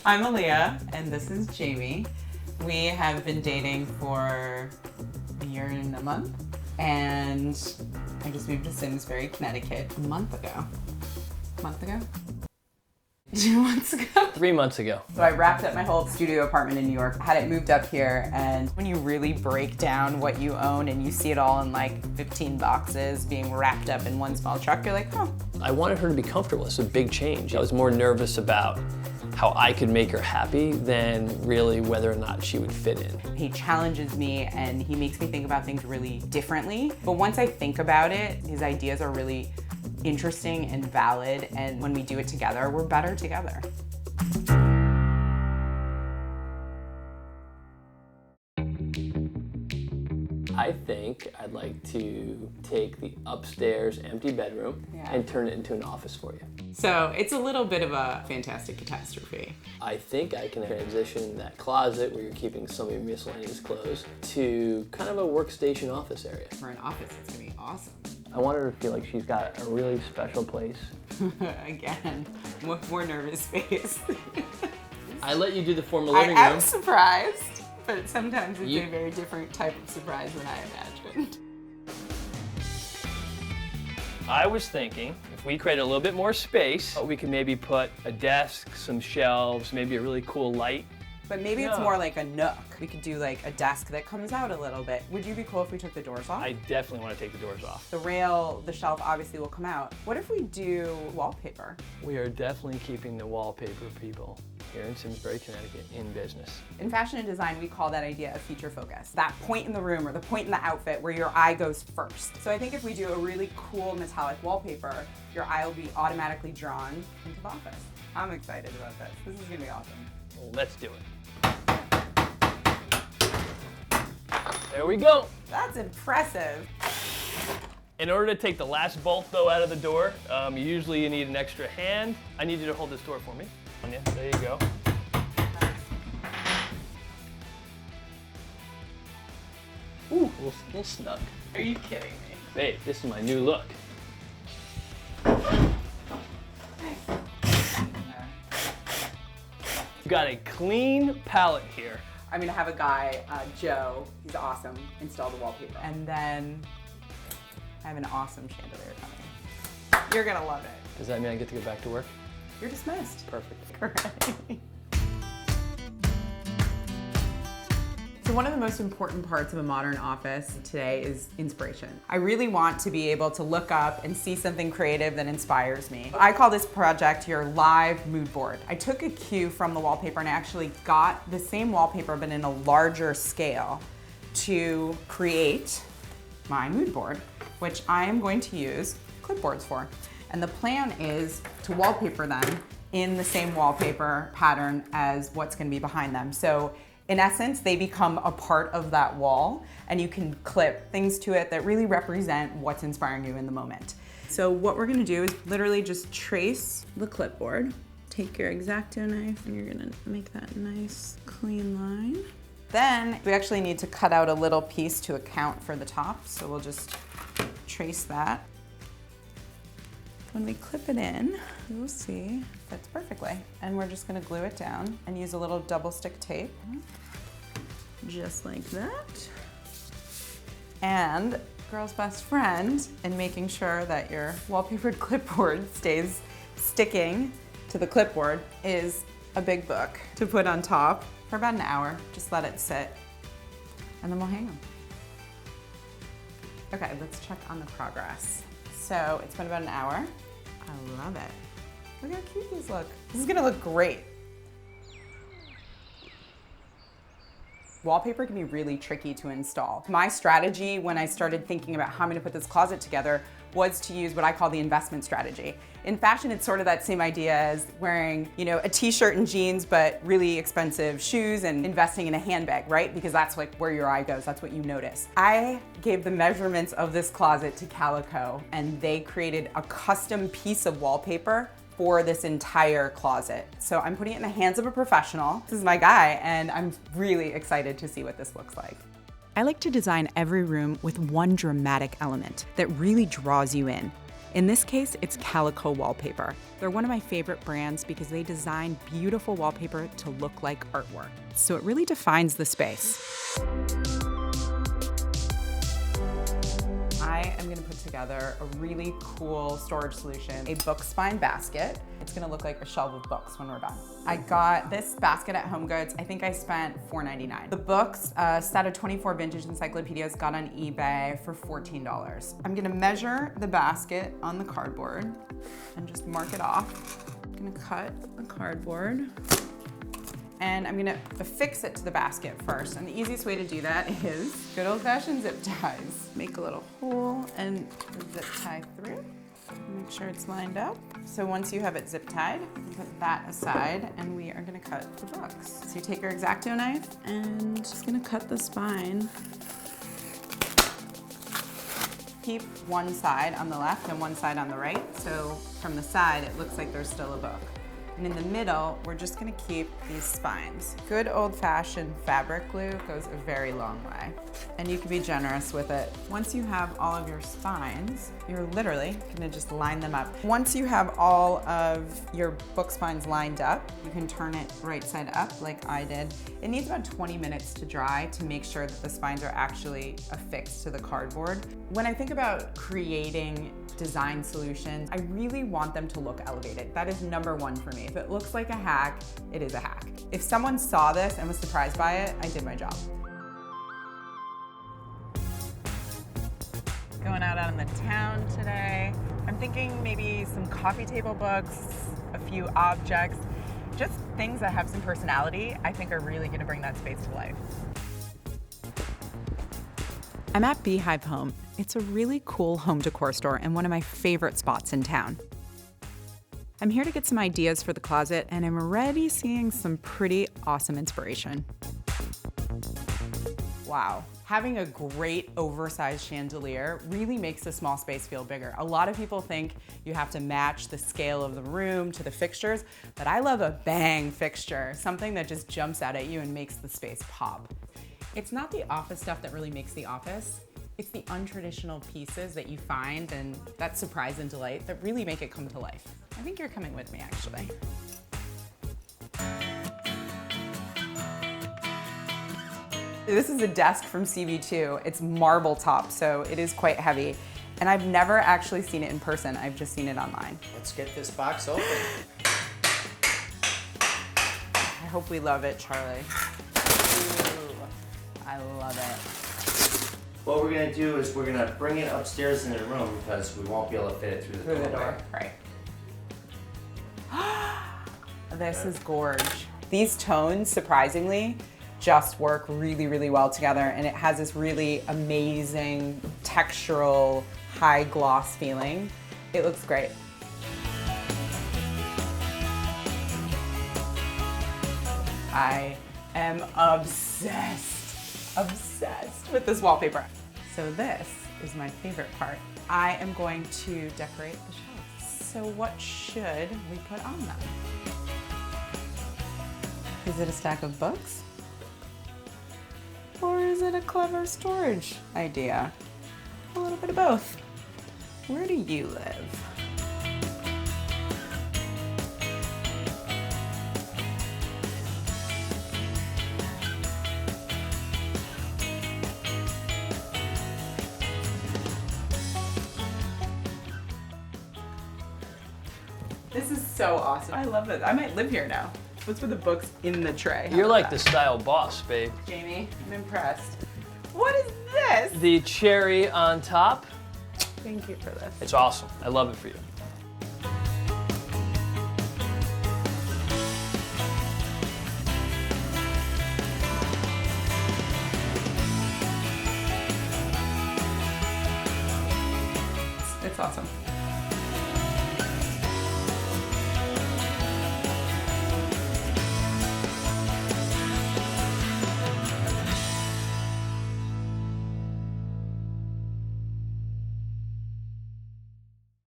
I'm Alia, and this is Jamie. We have been dating for a year and a month, and I just moved to Simsbury, Connecticut a month ago. 2 months ago? 3 months ago. So I wrapped up my whole studio apartment in New York, had it moved up here, and when you really break down what you own and you see it all in like 15 boxes being wrapped up in one small truck, you're like, oh. I wanted her to be comfortable. It's a big change. I was more nervous about how I could make her happy than really whether or not she would fit in. He challenges me and he makes me think about things really differently. But once I think about it, his ideas are really interesting and valid, and when we do it together, we're better together. I think I'd like to take the upstairs empty bedroom and turn it into an office for you. So it's a little bit of a fantastic catastrophe. I think I can transition that closet where you're keeping some of your miscellaneous clothes to kind of a workstation office area. For an office, it's gonna be awesome. I want her to feel like she's got a really special place. Again, more nervous face. I let you do the formal living room. I'm surprised, but sometimes it's a very different type of surprise than I imagined. I was thinking if we create a little bit more space, we could maybe put a desk, some shelves, maybe a really cool light. But maybe it's more like a nook. We could do like a desk that comes out a little bit. Would you be cool if we took the doors off? I definitely want to take the doors off. The rail, the shelf obviously will come out. What if we do wallpaper? We are definitely keeping the wallpaper people here in Simsbury, Connecticut in business. In fashion and design, we call that idea a feature focus. That point in the room or the point in the outfit where your eye goes first. So I think if we do a really cool metallic wallpaper, your eye will be automatically drawn into the office. I'm excited about this. This is gonna be awesome. Well, let's do it. There we go. That's impressive. In order to take the last bolt though out of the door, usually you need an extra hand. I need you to hold this door for me. Yeah, there you go. Ooh, a little snug. Are you kidding me? Babe, this is my new look. We've got a clean palette here. I'm gonna have a guy, Joe, he's awesome, install the wallpaper. And then I have an awesome chandelier coming. You're gonna love it. Does that mean I get to go back to work? You're dismissed. Perfect. Correct. So one of the most important parts of a modern office today is inspiration. I really want to be able to look up and see something creative that inspires me. I call this project your live mood board. I took a cue from the wallpaper and actually got the same wallpaper but in a larger scale to create my mood board, which I am going to use clipboards for. And the plan is to wallpaper them in the same wallpaper pattern as what's gonna be behind them. So in essence, they become a part of that wall and you can clip things to it that really represent what's inspiring you in the moment. So what we're gonna do is literally just trace the clipboard. Take your X-Acto knife and you're gonna make that nice clean line. Then we actually need to cut out a little piece to account for the top. So we'll just trace that. When we clip it in, you'll see it fits perfectly. And we're just gonna glue it down and use a little double stick tape, just like that. And girl's best friend in making sure that your wallpapered clipboard stays sticking to the clipboard is a big book to put on top for about an hour. Just let it sit, and then we'll hang them. Okay, let's check on the progress. So it's been about an hour. I love it. Look how cute these look. This is gonna look great. Wallpaper can be really tricky to install. My strategy when I started thinking about how I'm gonna put this closet together was to use what I call the investment strategy. In fashion, it's sort of that same idea as wearing, a t-shirt and jeans, but really expensive shoes and investing in a handbag, right? Because that's like where your eye goes, that's what you notice. I gave the measurements of this closet to Calico and they created a custom piece of wallpaper for this entire closet. So I'm putting it in the hands of a professional. This is my guy, and I'm really excited to see what this looks like. I like to design every room with one dramatic element that really draws you in. In this case, it's Calico Wallpaper. They're one of my favorite brands because they design beautiful wallpaper to look like artwork. So it really defines the space. I am gonna put together a really cool storage solution, a book spine basket. It's gonna look like a shelf of books when we're done. I got this basket at HomeGoods. I think I spent $4.99. The books, a set of 24 vintage encyclopedias, got on eBay for $14. I'm gonna measure the basket on the cardboard and just mark it off. I'm gonna cut the cardboard and I'm gonna affix it to the basket first. And the easiest way to do that is good old-fashioned zip ties. Make a little hole and zip tie through. Make sure it's lined up. So once you have it zip tied, put that aside and we are gonna cut the books. So you take your X-Acto knife and just gonna cut the spine. Keep one side on the left and one side on the right. So from the side, it looks like there's still a book. And in the middle, we're just gonna keep these spines. Good old-fashioned fabric glue goes a very long way. And you can be generous with it. Once you have all of your spines, you're literally gonna just line them up. Once you have all of your book spines lined up, you can turn it right side up like I did. It needs about 20 minutes to dry to make sure that the spines are actually affixed to the cardboard. When I think about creating design solutions, I really want them to look elevated. That is number one for me. If it looks like a hack, it is a hack. If someone saw this and was surprised by it, I did my job. Going out on the town today. I'm thinking maybe some coffee table books, a few objects, just things that have some personality I think are really gonna bring that space to life. I'm at Beehive Home. It's a really cool home decor store and one of my favorite spots in town. I'm here to get some ideas for the closet and I'm already seeing some pretty awesome inspiration. Wow. Having a great oversized chandelier really makes a small space feel bigger. A lot of people think you have to match the scale of the room to the fixtures, but I love a bang fixture, something that just jumps out at you and makes the space pop. It's not the office stuff that really makes the office. It's the untraditional pieces that you find and that surprise and delight that really make it come to life. I think you're coming with me, actually. This is a desk from CB2. It's marble top, so it is quite heavy. And I've never actually seen it in person. I've just seen it online. Let's get this box open. I hope we love it, Charlie. Ooh, I love it. What we're gonna do is we're gonna bring it upstairs in the room because we won't be able to fit it through the doorway. Right. This is gorge. These tones, surprisingly, just work really, really well together, and it has this really amazing textural, high gloss feeling. It looks great. I am obsessed with this wallpaper. So this is my favorite part. I am going to decorate the shelves. So what should we put on them? Is it a stack of books? Or is it a clever storage idea? A little bit of both. Where do you live? This is so awesome. I love this. I might live here now. Let's put the books in the tray. You're like the style boss, babe. Jamie, I'm impressed. What is this? The cherry on top. Thank you for this. It's awesome. I love it for you. It's awesome.